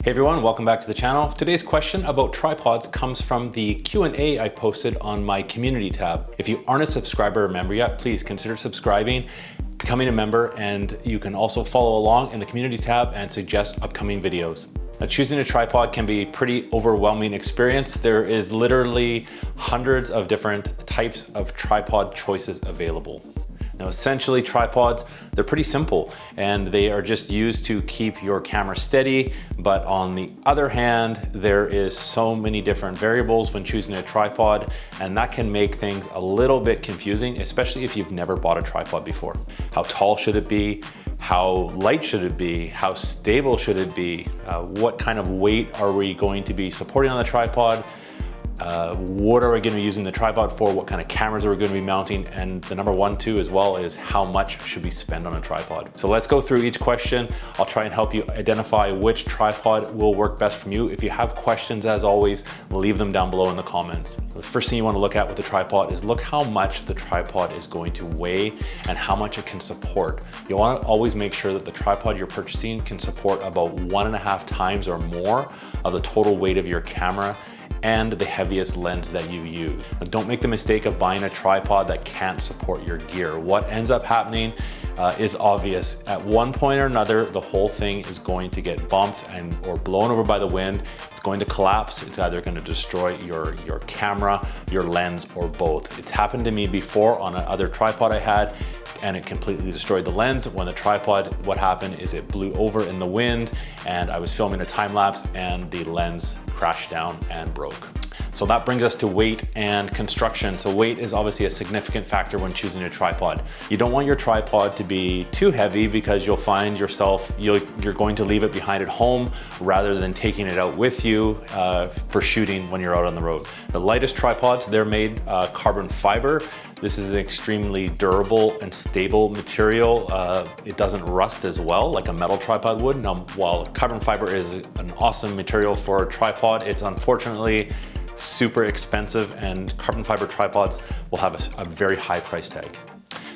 Hey everyone, welcome back to the channel. Today's question about tripods comes from the Q&A I posted on my community tab. If you aren't a subscriber or member yet, please consider subscribing, becoming a member, and you can also follow along in the community tab and suggest upcoming videos. Now, choosing a tripod can be a pretty overwhelming experience. There is literally hundreds of different types of tripod choices available. Now, essentially tripods, they're pretty simple and they are just used to keep your camera steady. But on the other hand, there is so many different variables when choosing a tripod, and that can make things a little bit confusing, especially if you've never bought a tripod before. How tall should it be? How light should it be? How stable should it be? What kind of weight are we going to be supporting on the tripod? What are we going to be using the tripod for? What kind of cameras are we going to be mounting? And the number one too as well is how much should we spend on a tripod? So let's go through each question. I'll try and help you identify which tripod will work best for you. If you have questions, as always, leave them down below in the comments. The first thing you want to look at with the tripod is look how much the tripod is going to weigh and how much it can support. You want to always make sure that the tripod you're purchasing can support about 1.5 times or more of the total weight of your camera and the heaviest lens that you use. Now, don't make the mistake of buying a tripod that can't support your gear. What ends up happening is obvious. At one point or another, the whole thing is going to get bumped or blown over by the wind. It's going to collapse. It's either going to destroy your camera, your lens, or both. It's happened to me before on another tripod I had, and it completely destroyed the lens. When the tripod, what happened is it blew over in the wind, and I was filming a time lapse and the lens crashed down and broke. So that brings us to weight and construction. So weight is obviously a significant factor when choosing a tripod. You don't want your tripod to be too heavy because you'll find yourself, you're going to leave it behind at home rather than taking it out with you for shooting when you're out on the road. The lightest tripods, they're made carbon fiber. This is an extremely durable and stable material. It doesn't rust as well like a metal tripod would. Now, while carbon fiber is an awesome material for a tripod, it's unfortunately super expensive, and carbon fiber tripods will have a very high price tag.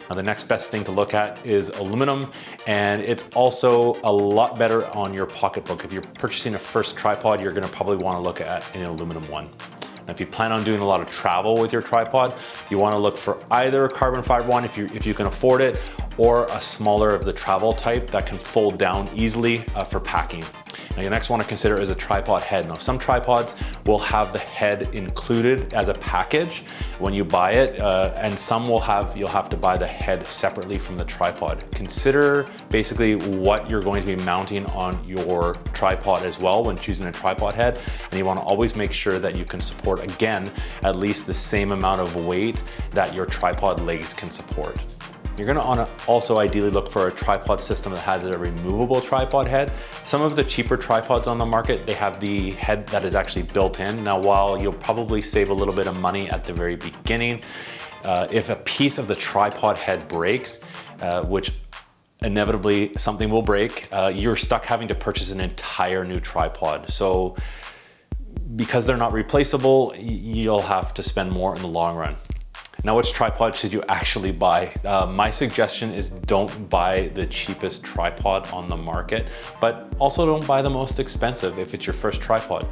Now, the next best thing to look at is aluminum, and it's also a lot better on your pocketbook. If you're purchasing a first tripod, you're gonna probably wanna look at an aluminum one. Now, if you plan on doing a lot of travel with your tripod, you wanna look for either a carbon fiber one if you can afford it, or a smaller of the travel type that can fold down easily for packing. Now, you next want to consider is a tripod head. Now, some tripods will have the head included as a package when you buy it, and some you'll have to buy the head separately from the tripod. Consider basically what you're going to be mounting on your tripod as well when choosing a tripod head, and you want to always make sure that you can support, again, at least the same amount of weight that your tripod legs can support. You're gonna also ideally look for a tripod system that has a removable tripod head. Some of the cheaper tripods on the market, they have the head that is actually built in. Now, while you'll probably save a little bit of money at the very beginning, if a piece of the tripod head breaks, which inevitably something will break, you're stuck having to purchase an entire new tripod. So because they're not replaceable, you'll have to spend more in the long run. Now, which tripod should you actually buy? My suggestion is don't buy the cheapest tripod on the market, but also don't buy the most expensive if it's your first tripod.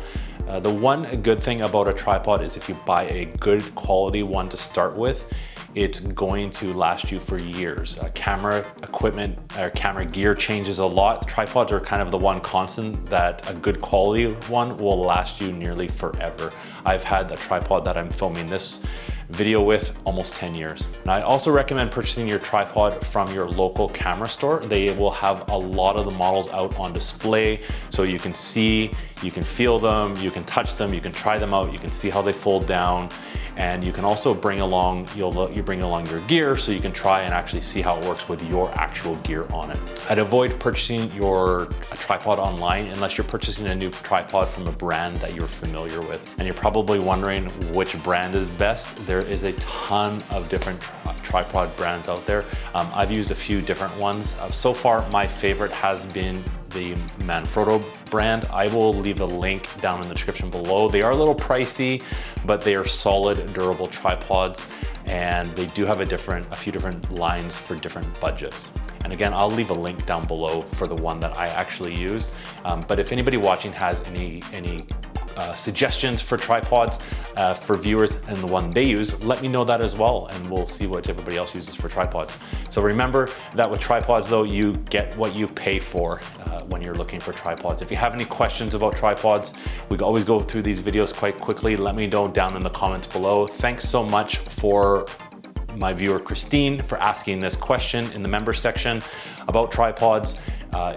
The one good thing about a tripod is if you buy a good quality one to start with, it's going to last you for years. Camera equipment or camera gear changes a lot. Tripods are kind of the one constant that a good quality one will last you nearly forever. I've had a tripod that I'm filming this video with almost 10 years. And I also recommend purchasing your tripod from your local camera store. They will have a lot of the models out on display, so you can see, you can feel them, you can touch them, you can try them out, you can see how they fold down, and you can also bring along, you bring along your gear so you can try and actually see how it works with your actual gear on it. I'd avoid purchasing a tripod online unless you're purchasing a new tripod from a brand that you're familiar with. And you're probably wondering which brand is best. There is a ton of different tripod brands out there. I've used a few different ones. So far, my favorite has been the Manfrotto brand. I will leave a link down in the description below. They are a little pricey, but they are solid, durable tripods, and they do have a few different lines for different budgets. And again, I'll leave a link down below for the one that I actually use. But if anybody watching has any suggestions for tripods for viewers and the one they use, let me know that as well, and we'll see what everybody else uses for tripods. So remember that with tripods though, you get what you pay for when you're looking for tripods. If you have any questions about tripods, we always go through these videos quite quickly. Let me know down in the comments below. Thanks so much for my viewer Christine for asking this question in the member section about tripods.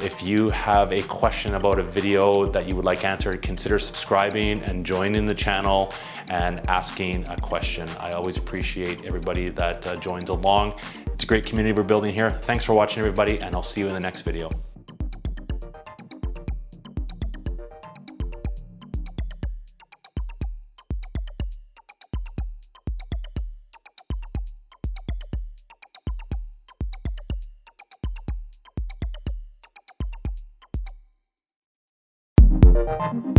If you have a question about a video that you would like answered, consider subscribing and joining the channel and asking a question. I always appreciate everybody that joins along. It's a great community we're building here. Thanks for watching, everybody, and I'll see you in the next video. Thank you.